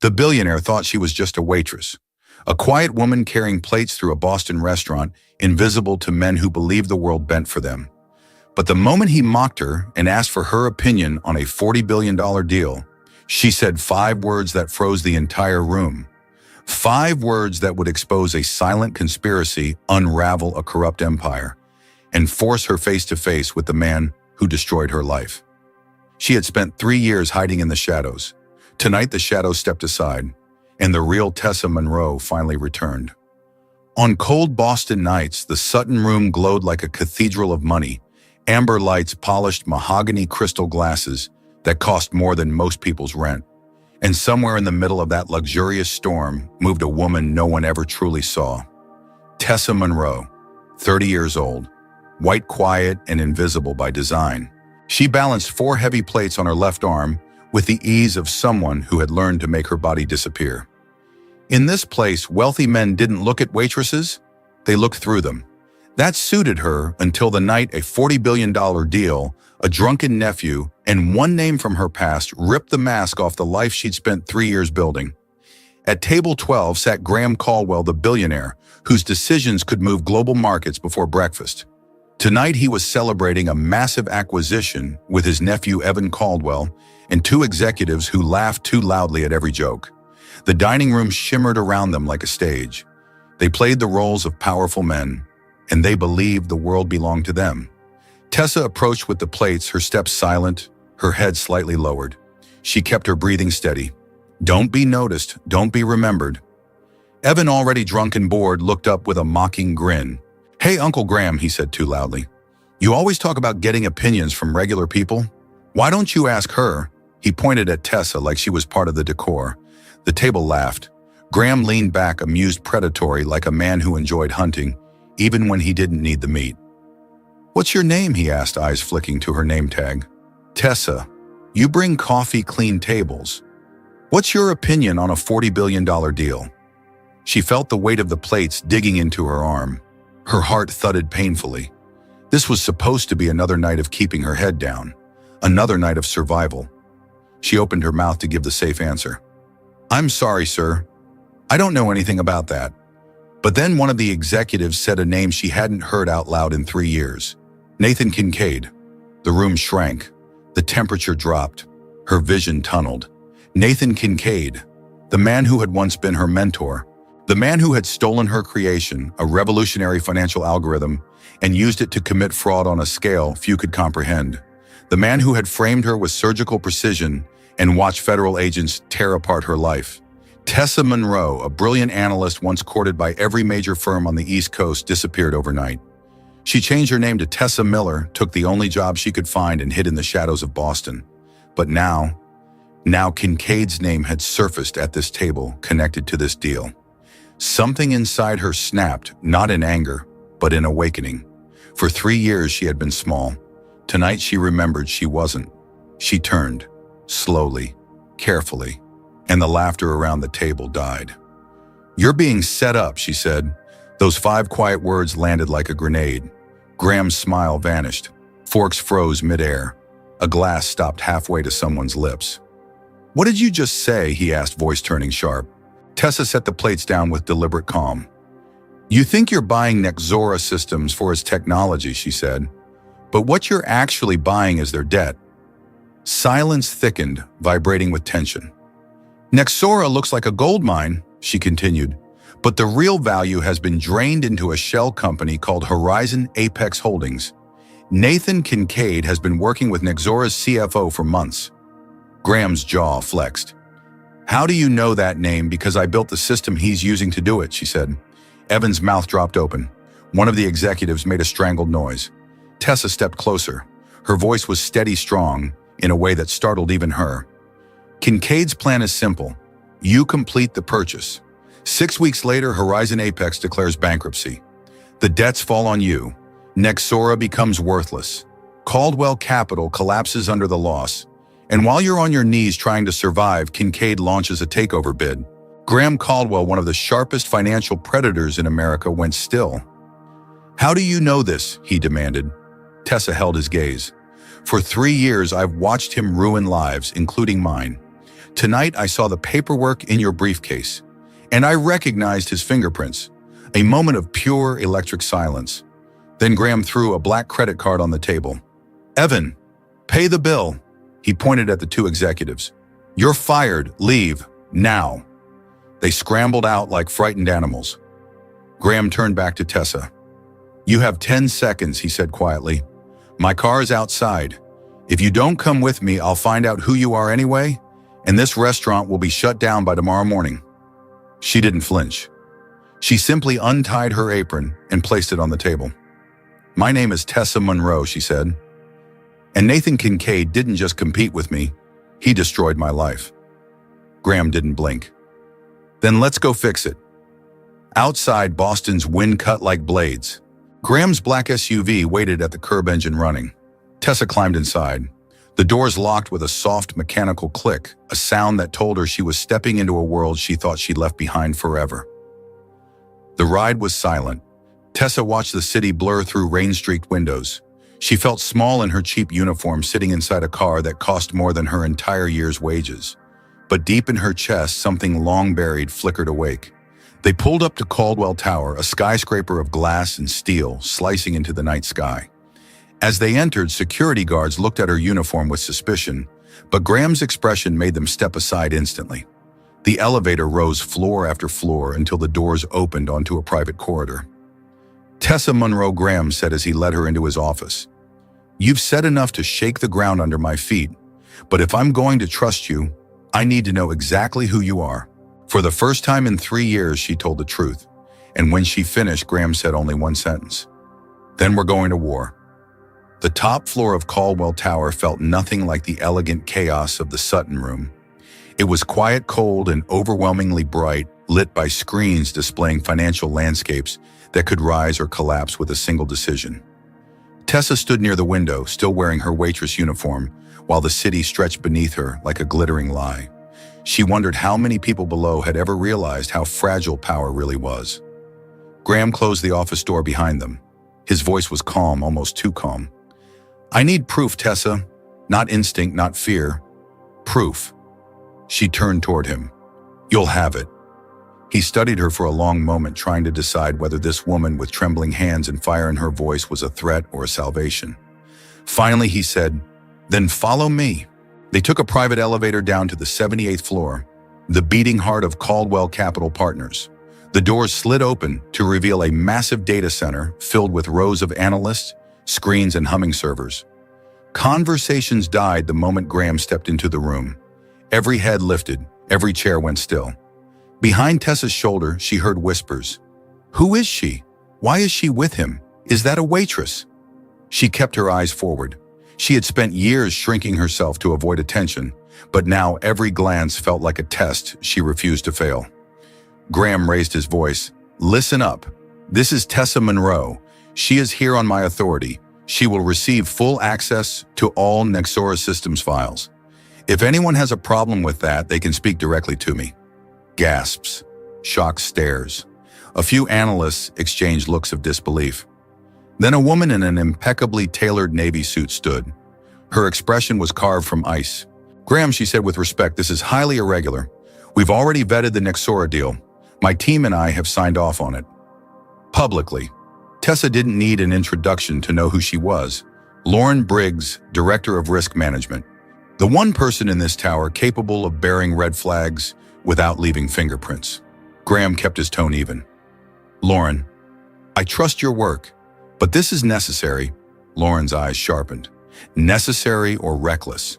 The billionaire thought she was just a waitress, a quiet woman carrying plates through a Boston restaurant, invisible to men who believed the world bent for them. But the moment he mocked her and asked for her opinion on a $40 billion deal, she said 5 words that froze the entire room. 5 words that would expose a silent conspiracy, unravel a corrupt empire, and force her face to face with the man who destroyed her life. She had spent 3 years hiding in the shadows. Tonight the shadows stepped aside, and the real Tessa Monroe finally returned. On cold Boston nights, the Sutton room glowed like a cathedral of money. Amber lights polished mahogany crystal glasses that cost more than most people's rent. And somewhere in the middle of that luxurious storm moved a woman no one ever truly saw. Tessa Monroe, 30 years old, white, quiet, and invisible by design. She balanced 4 heavy plates on her left arm with the ease of someone who had learned to make her body disappear. In this place, wealthy men didn't look at waitresses, they looked through them. That suited her until the night a $40 billion deal, a drunken nephew, and one name from her past ripped the mask off the life she'd spent 3 years building. At table 12 sat Graham Caldwell, the billionaire, whose decisions could move global markets before breakfast. Tonight he was celebrating a massive acquisition with his nephew Evan Caldwell and 2 executives who laughed too loudly at every joke. The dining room shimmered around them like a stage. They played the roles of powerful men, and they believed the world belonged to them. Tessa approached with the plates, her steps silent, her head slightly lowered. She kept her breathing steady. Don't be noticed, don't be remembered. Evan, already drunk and bored, looked up with a mocking grin. "Hey, Uncle Graham," he said too loudly. "You always talk about getting opinions from regular people. Why don't you ask her?" He pointed at Tessa like she was part of the decor. The table laughed. Graham leaned back, amused, predatory, like a man who enjoyed hunting, even when he didn't need the meat. "What's your name?" he asked, eyes flicking to her name tag. "Tessa. You bring coffee, clean tables. What's your opinion on a $40 billion deal?" She felt the weight of the plates digging into her arm. Her heart thudded painfully. This was supposed to be another night of keeping her head down, another night of survival. She opened her mouth to give the safe answer. "I'm sorry, sir. I don't know anything about that." But then one of the executives said a name she hadn't heard out loud in 3 years. Nathan Kincaid. The room shrank. The temperature dropped. Her vision tunneled. Nathan Kincaid, the man who had once been her mentor, the man who had stolen her creation, a revolutionary financial algorithm, and used it to commit fraud on a scale few could comprehend. The man who had framed her with surgical precision and watched federal agents tear apart her life. Tessa Monroe, a brilliant analyst once courted by every major firm on the East Coast, disappeared overnight. She changed her name to Tessa Miller, took the only job she could find, and hid in the shadows of Boston. But now Kincaid's name had surfaced at this table, connected to this deal. Something inside her snapped, not in anger, but in awakening. For 3 years she had been small. Tonight she remembered she wasn't. She turned, slowly, carefully, and the laughter around the table died. "You're being set up," she said. Those 5 quiet words landed like a grenade. Graham's smile vanished. Forks froze midair. A glass stopped halfway to someone's lips. "What did you just say?" he asked, voice turning sharp. Tessa set the plates down with deliberate calm. "You think you're buying Nexora Systems for its technology," she said. "But what you're actually buying is their debt." Silence thickened, vibrating with tension. "Nexora looks like a gold mine," she continued, "but the real value has been drained into a shell company called Horizon Apex Holdings. Nathan Kincaid has been working with Nexora's CFO for months." Graham's jaw flexed. "How do you know that name?" "Because I built the system he's using to do it," she said. Evan's mouth dropped open. One of the executives made a strangled noise. Tessa stepped closer. Her voice was steady, strong, in a way that startled even her. "Kincaid's plan is simple. You complete the purchase. 6 weeks later, Horizon Apex declares bankruptcy. The debts fall on you. Nexora becomes worthless. Caldwell Capital collapses under the loss. And while you're on your knees trying to survive, Kincaid launches a takeover bid." Graham Caldwell, one of the sharpest financial predators in America, went still. "How do you know this?" he demanded. Tessa held his gaze. "For 3 years, I've watched him ruin lives, including mine. Tonight I saw the paperwork in your briefcase, and I recognized his fingerprints. A moment of pure electric silence. Then Graham threw a black credit card on the table. Evan, pay the bill. He pointed at the two executives. You're fired. Leave. Now. They scrambled out like frightened animals. Graham turned back to Tessa. You have 10 seconds, he said quietly. My car is outside. If you don't come with me, I'll find out who you are anyway, and this restaurant will be shut down by tomorrow morning. She didn't flinch. She simply untied her apron and placed it on the table. My name is Tessa Monroe, she said. And Nathan Kincaid didn't just compete with me, he destroyed my life. Graham didn't blink. Then let's go fix it. Outside, Boston's wind cut like blades. Graham's black SUV waited at the curb engine running. Tessa climbed inside. The doors locked with a soft mechanical click, a sound that told her she was stepping into a world she thought she'd left behind forever. The ride was silent. Tessa watched the city blur through rain-streaked windows. She felt small in her cheap uniform sitting inside a car that cost more than her entire year's wages. But deep in her chest, something long buried flickered awake. They pulled up to Caldwell Tower, a skyscraper of glass and steel slicing into the night sky. As they entered, security guards looked at her uniform with suspicion, but Graham's expression made them step aside instantly. The elevator rose floor after floor until the doors opened onto a private corridor. Tessa Monroe, Graham said as he led her into his office. You've said enough to shake the ground under my feet, but if I'm going to trust you, I need to know exactly who you are. For the first time in 3 years, she told the truth, and when she finished, Graham said only one sentence. Then we're going to war. The top floor of Caldwell Tower felt nothing like the elegant chaos of the Sutton Room. It was quiet, cold, and overwhelmingly bright, lit by screens displaying financial landscapes that could rise or collapse with a single decision. Tessa stood near the window, still wearing her waitress uniform, while the city stretched beneath her like a glittering lie. She wondered how many people below had ever realized how fragile power really was. Graham closed the office door behind them. His voice was calm, almost too calm. I need proof, Tessa. Not instinct, not fear. Proof. She turned toward him. You'll have it. He studied her for a long moment, trying to decide whether this woman with trembling hands and fire in her voice was a threat or a salvation. Finally, he said, Then follow me. They took a private elevator down to the 78th floor, the beating heart of Caldwell Capital Partners. The doors slid open to reveal a massive data center filled with rows of analysts, screens, and humming servers. Conversations died the moment Graham stepped into the room. Every head lifted, every chair went still. Behind Tessa's shoulder, she heard whispers. Who is she? Why is she with him? Is that a waitress? She kept her eyes forward. She had spent years shrinking herself to avoid attention, but now every glance felt like a test she refused to fail. Graham raised his voice. Listen up. This is Tessa Monroe. She is here on my authority. She will receive full access to all Nexora Systems files. If anyone has a problem with that, they can speak directly to me. Gasps. Shocked stares. A few analysts exchanged looks of disbelief. Then a woman in an impeccably tailored navy suit stood. Her expression was carved from ice. Graham, she said with respect, this is highly irregular. We've already vetted the Nexora deal. My team and I have signed off on it. Publicly. Tessa didn't need an introduction to know who she was. Lauren Briggs, Director of Risk Management. The one person in this tower capable of bearing red flags without leaving fingerprints. Graham kept his tone even. Lauren, I trust your work, but this is necessary. Lauren's eyes sharpened. Necessary or reckless?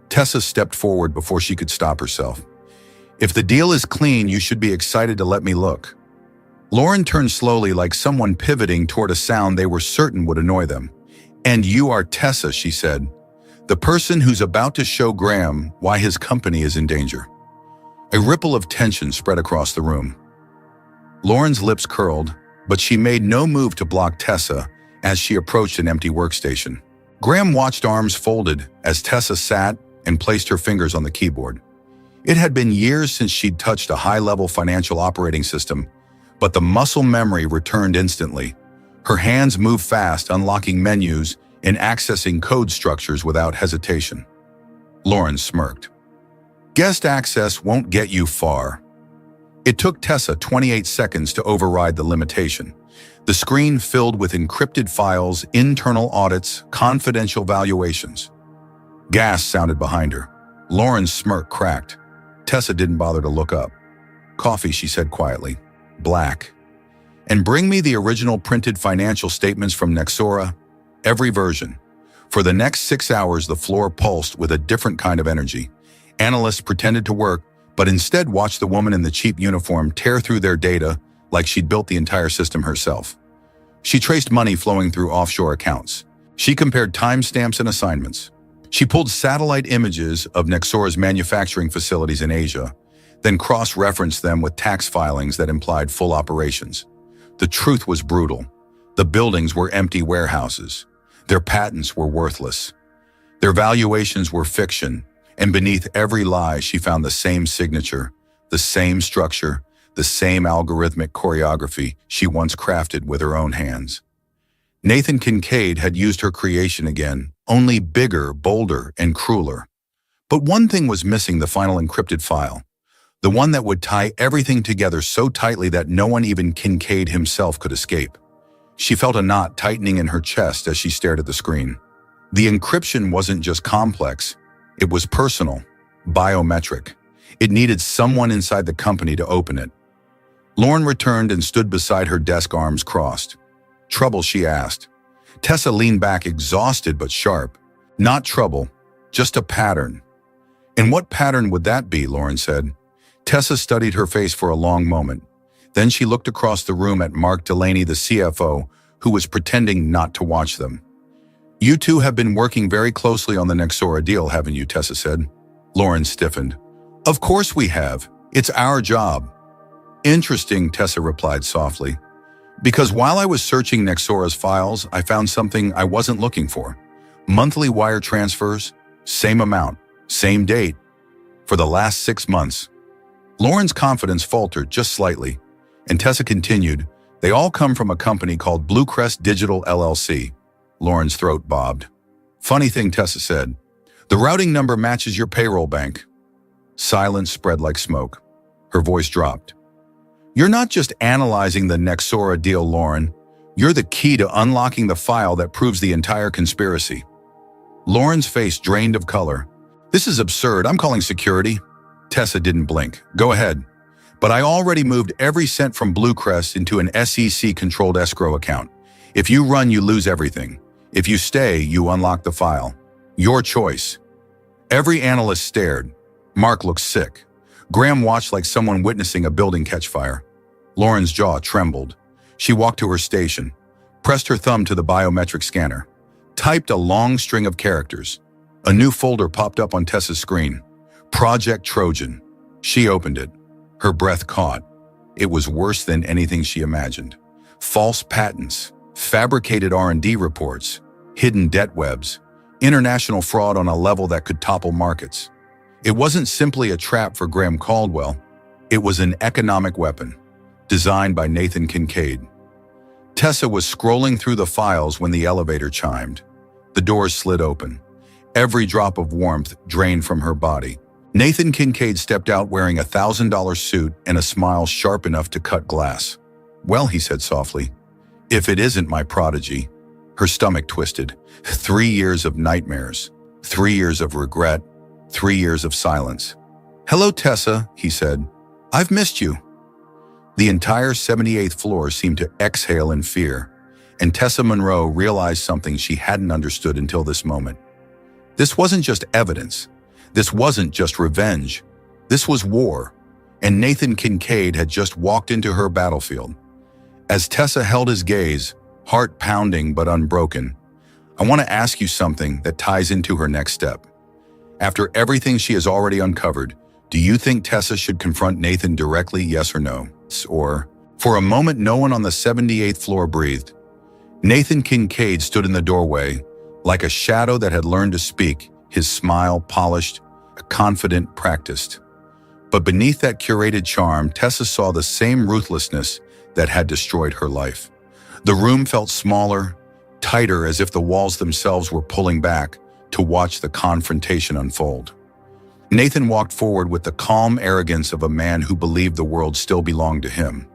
Tessa stepped forward before she could stop herself. If the deal is clean, you should be excited to let me look. Lauren turned slowly like someone pivoting toward a sound they were certain would annoy them. And you are Tessa, she said. The person who's about to show Graham why his company is in danger. A ripple of tension spread across the room. Lauren's lips curled, but she made no move to block Tessa as she approached an empty workstation. Graham watched, arms folded, as Tessa sat and placed her fingers on the keyboard. It had been years since she'd touched a high-level financial operating system, but the muscle memory returned instantly. Her hands moved fast, unlocking menus and accessing code structures without hesitation. Lauren smirked. Guest access won't get you far. It took Tessa 28 seconds to override the limitation. The screen filled with encrypted files, internal audits, confidential valuations. Gas sounded behind her. Lauren's smirk cracked. Tessa didn't bother to look up. Coffee, she said quietly. Black. And bring me the original printed financial statements from Nexora. Every version. For the next 6 hours, the floor pulsed with a different kind of energy. Analysts pretended to work, but instead watched the woman in the cheap uniform tear through their data like she'd built the entire system herself. She traced money flowing through offshore accounts. She compared timestamps and assignments. She pulled satellite images of Nexora's manufacturing facilities in Asia, then cross-referenced them with tax filings that implied full operations. The truth was brutal. The buildings were empty warehouses. Their patents were worthless. Their valuations were fiction, and beneath every lie she found the same signature, the same structure, the same algorithmic choreography she once crafted with her own hands. Nathan Kincaid had used her creation again, only bigger, bolder, and crueler. But one thing was missing: the final encrypted file. The one that would tie everything together so tightly that no one, even Kincaid himself, could escape. She felt a knot tightening in her chest as she stared at the screen. The encryption wasn't just complex, it was personal, biometric. It needed someone inside the company to open it. Lauren returned and stood beside her desk, arms crossed. Trouble, she asked. Tessa leaned back, exhausted but sharp. Not trouble, just a pattern. And what pattern would that be? Lauren said. Tessa studied her face for a long moment. Then she looked across the room at Mark Delaney, the CFO, who was pretending not to watch them. You two have been working very closely on the Nexora deal, haven't you? Tessa said. Lauren stiffened. Of course we have. It's our job. Interesting, Tessa replied softly. Because while I was searching Nexora's files, I found something I wasn't looking for. Monthly wire transfers, same amount, same date, for the last 6 months. Lauren's confidence faltered just slightly, and Tessa continued, they all come from a company called Bluecrest Digital LLC. Lauren's throat bobbed. Funny thing, Tessa said. The routing number matches your payroll bank. Silence spread like smoke. Her voice dropped. You're not just analyzing the Nexora deal, Lauren. You're the key to unlocking the file that proves the entire conspiracy. Lauren's face drained of color. This is absurd. I'm calling security. Tessa didn't blink. Go ahead. But I already moved every cent from Bluecrest into an SEC-controlled escrow account. If you run, you lose everything. If you stay, you unlock the file. Your choice. Every analyst stared. Mark looked sick. Graham watched like someone witnessing a building catch fire. Lauren's jaw trembled. She walked to her station, pressed her thumb to the biometric scanner, typed a long string of characters. A new folder popped up on Tessa's screen. Project Trojan. She opened it. Her breath caught. It was worse than anything she imagined. False patents, fabricated R&D reports, hidden debt webs, international fraud on a level that could topple markets. It wasn't simply a trap for Graham Caldwell. It was an economic weapon, designed by Nathan Kincaid. Tessa was scrolling through the files when the elevator chimed. The doors slid open. Every drop of warmth drained from her body. Nathan Kincaid stepped out wearing a $1,000 suit and a smile sharp enough to cut glass. Well, he said softly, if it isn't my prodigy. Her stomach twisted. 3 years of nightmares, 3 years of regret, 3 years of silence. Hello, Tessa, he said. I've missed you. The entire 78th floor seemed to exhale in fear, and Tessa Monroe realized something she hadn't understood until this moment. This wasn't just evidence. This wasn't just revenge. This was war, and Nathan Kincaid had just walked into her battlefield. As Tessa held his gaze, heart pounding but unbroken, I want to ask you something that ties into her next step. After everything she has already uncovered, do you think Tessa should confront Nathan directly, yes or no? Or, for a moment, no one on the 78th floor breathed. Nathan Kincaid stood in the doorway, like a shadow that had learned to speak, his smile polished, confident, practiced. But beneath that curated charm, Tessa saw the same ruthlessness that had destroyed her life. The room felt smaller, tighter, as if the walls themselves were pulling back to watch the confrontation unfold. Nathan walked forward with the calm arrogance of a man who believed the world still belonged to him.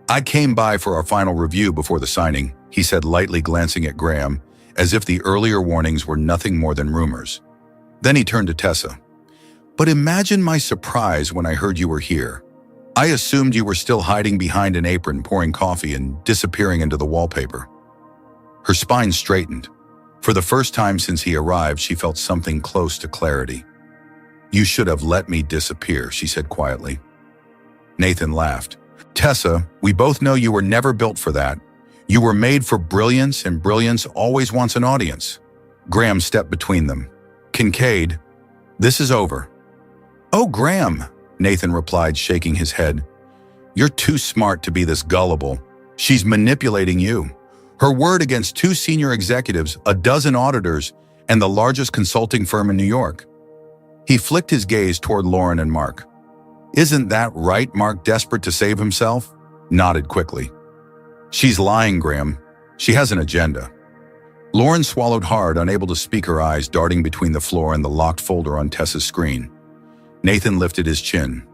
"I came by for our final review before the signing," he said, lightly glancing at Graham, as if the earlier warnings were nothing more than rumors. Then he turned to Tessa. "But imagine my surprise when I heard you were here. I assumed you were still hiding behind an apron, pouring coffee and disappearing into the wallpaper." Her spine straightened. For the first time since he arrived, she felt something close to clarity. "You should have let me disappear," she said quietly. Nathan laughed. "Tessa, we both know you were never built for that. You were made for brilliance, and brilliance always wants an audience." Graham stepped between them. "Kincaid, this is over." "Oh, Graham," Nathan replied, shaking his head. "You're too smart to be this gullible. She's manipulating you. Her word against 2 senior executives, a dozen auditors, and the largest consulting firm in New York." He flicked his gaze toward Lauren and Mark. "Isn't that right?" Mark, desperate to save himself, nodded quickly. "She's lying, Graham. She has an agenda." Lauren swallowed hard, unable to speak, her eyes darting between the floor and the locked folder on Tessa's screen. Nathan lifted his chin.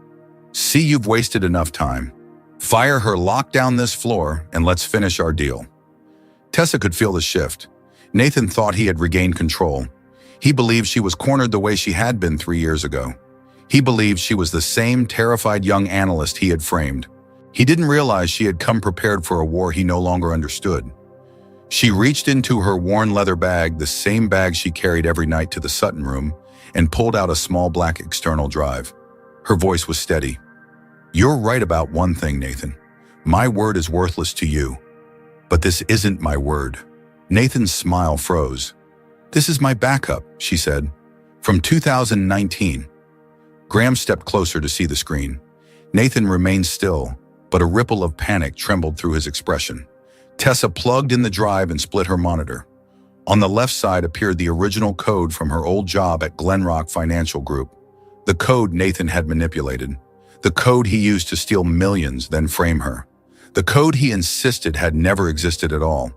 "See, you've wasted enough time. Fire her, lock down this floor, and let's finish our deal." Tessa could feel the shift. Nathan thought he had regained control. He believed she was cornered the way she had been 3 years ago. He believed she was the same terrified young analyst he had framed. He didn't realize she had come prepared for a war he no longer understood. She reached into her worn leather bag, the same bag she carried every night to the Sutton room, and pulled out a small black external drive. Her voice was steady. "You're right about one thing, Nathan. My word is worthless to you. But this isn't my word." Nathan's smile froze. "This is my backup," she said. "From 2019. Graham stepped closer to see the screen. Nathan remained still, but a ripple of panic trembled through his expression. Tessa plugged in the drive and split her monitor. On the left side appeared the original code from her old job at Glenrock Financial Group. The code Nathan had manipulated. The code he used to steal millions, then frame her. The code he insisted had never existed at all.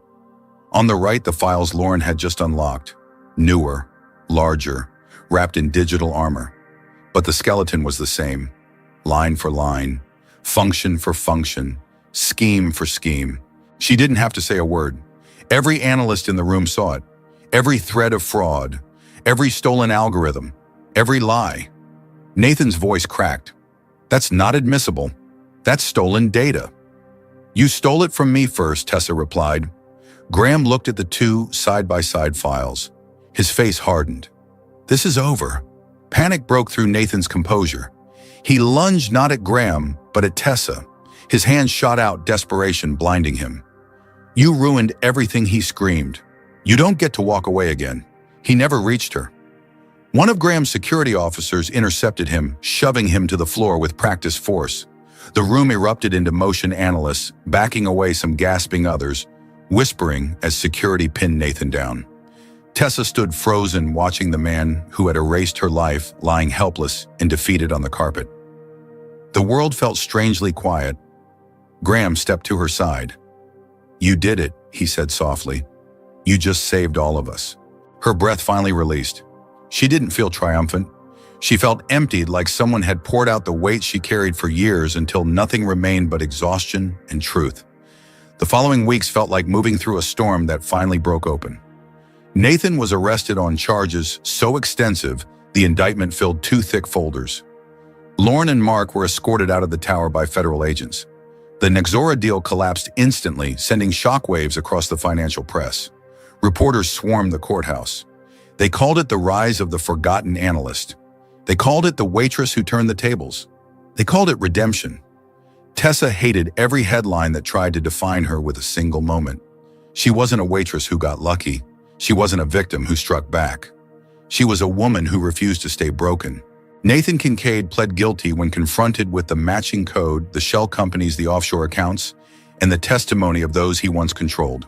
On the right, the files Lauren had just unlocked. Newer, larger, wrapped in digital armor. But the skeleton was the same. Line for line, function for function, scheme for scheme. She didn't have to say a word. Every analyst in the room saw it. Every thread of fraud, every stolen algorithm, every lie. Nathan's voice cracked. "That's not admissible. That's stolen data." "You stole it from me first," Tessa replied. Graham looked at the 2 side-by-side files. His face hardened. "This is over." Panic broke through Nathan's composure. He lunged not at Graham, but at Tessa. His hand shot out, desperation blinding him. "You ruined everything," he screamed. "You don't get to walk away again." He never reached her. One of Graham's security officers intercepted him, shoving him to the floor with practiced force. The room erupted into motion, analysts backing away, some gasping, others whispering as security pinned Nathan down. Tessa stood frozen, watching the man who had erased her life lying helpless and defeated on the carpet. The world felt strangely quiet. Graham stepped to her side. "You did it," he said softly. "You just saved all of us." Her breath finally released. She didn't feel triumphant. She felt emptied, like someone had poured out the weight she carried for years until nothing remained but exhaustion and truth. The following weeks felt like moving through a storm that finally broke open. Nathan was arrested on charges so extensive the indictment filled 2 thick folders. Lauren and Mark were escorted out of the tower by federal agents. The Nexora deal collapsed instantly, sending shockwaves across the financial press. Reporters swarmed the courthouse. They called it the rise of the forgotten analyst. They called it the waitress who turned the tables. They called it redemption. Tessa hated every headline that tried to define her with a single moment. She wasn't a waitress who got lucky. She wasn't a victim who struck back. She was a woman who refused to stay broken. Nathan Kincaid pled guilty when confronted with the matching code, the shell companies, the offshore accounts, and the testimony of those he once controlled.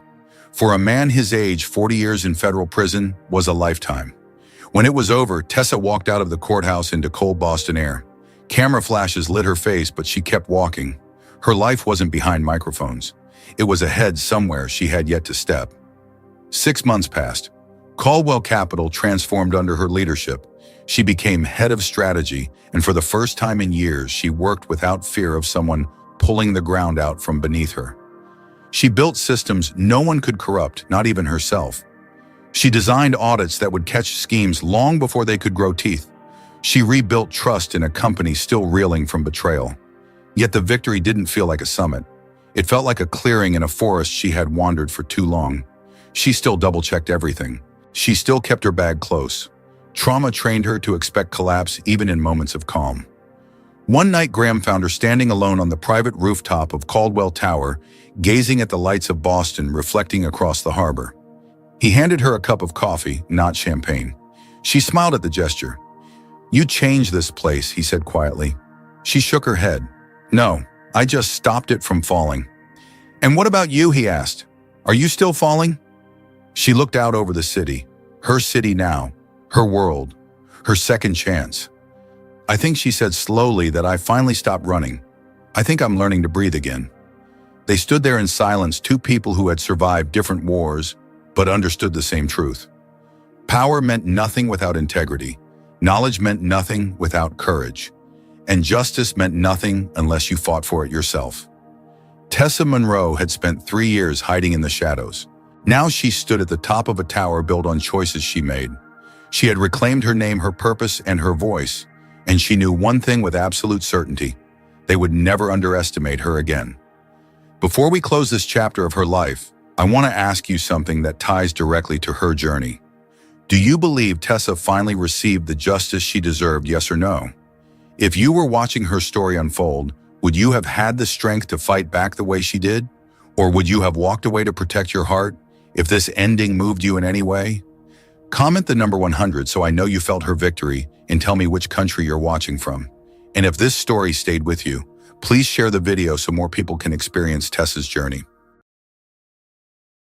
For a man his age, 40 years in federal prison was a lifetime. When it was over, Tessa walked out of the courthouse into cold Boston air. Camera flashes lit her face, but she kept walking. Her life wasn't behind microphones. It was ahead somewhere she had yet to step. 6 months passed. Caldwell Capital transformed under her leadership. She became head of strategy, and for the first time in years, she worked without fear of someone pulling the ground out from beneath her. She built systems no one could corrupt, not even herself. She designed audits that would catch schemes long before they could grow teeth. She rebuilt trust in a company still reeling from betrayal. Yet the victory didn't feel like a summit. It felt like a clearing in a forest she had wandered for too long. She still double-checked everything. She still kept her bag close. Trauma trained her to expect collapse even in moments of calm. One night, Graham found her standing alone on the private rooftop of Caldwell Tower, gazing at the lights of Boston reflecting across the harbor. He handed her a cup of coffee, not champagne. She smiled at the gesture. "You changed this place," he said quietly. She shook her head. "No, I just stopped it from falling." "And what about you?" he asked. "Are you still falling?" She looked out over the city, her city now, her world, her second chance. "I think," she said slowly, "that I finally stopped running. I think I'm learning to breathe again." They stood there in silence, two people who had survived different wars, but understood the same truth. Power meant nothing without integrity. Knowledge meant nothing without courage. And justice meant nothing unless you fought for it yourself. Tessa Monroe had spent 3 years hiding in the shadows. Now she stood at the top of a tower built on choices she made. She had reclaimed her name, her purpose, and her voice, and she knew one thing with absolute certainty: they would never underestimate her again. Before we close this chapter of her life, I want to ask you something that ties directly to her journey. Do you believe Tessa finally received the justice she deserved, yes or no? If you were watching her story unfold, would you have had the strength to fight back the way she did? Or would you have walked away to protect your heart if this ending moved you in any way? Comment the number 100 so I know you felt her victory, and tell me which country you're watching from. And if this story stayed with you, please share the video so more people can experience Tessa's journey.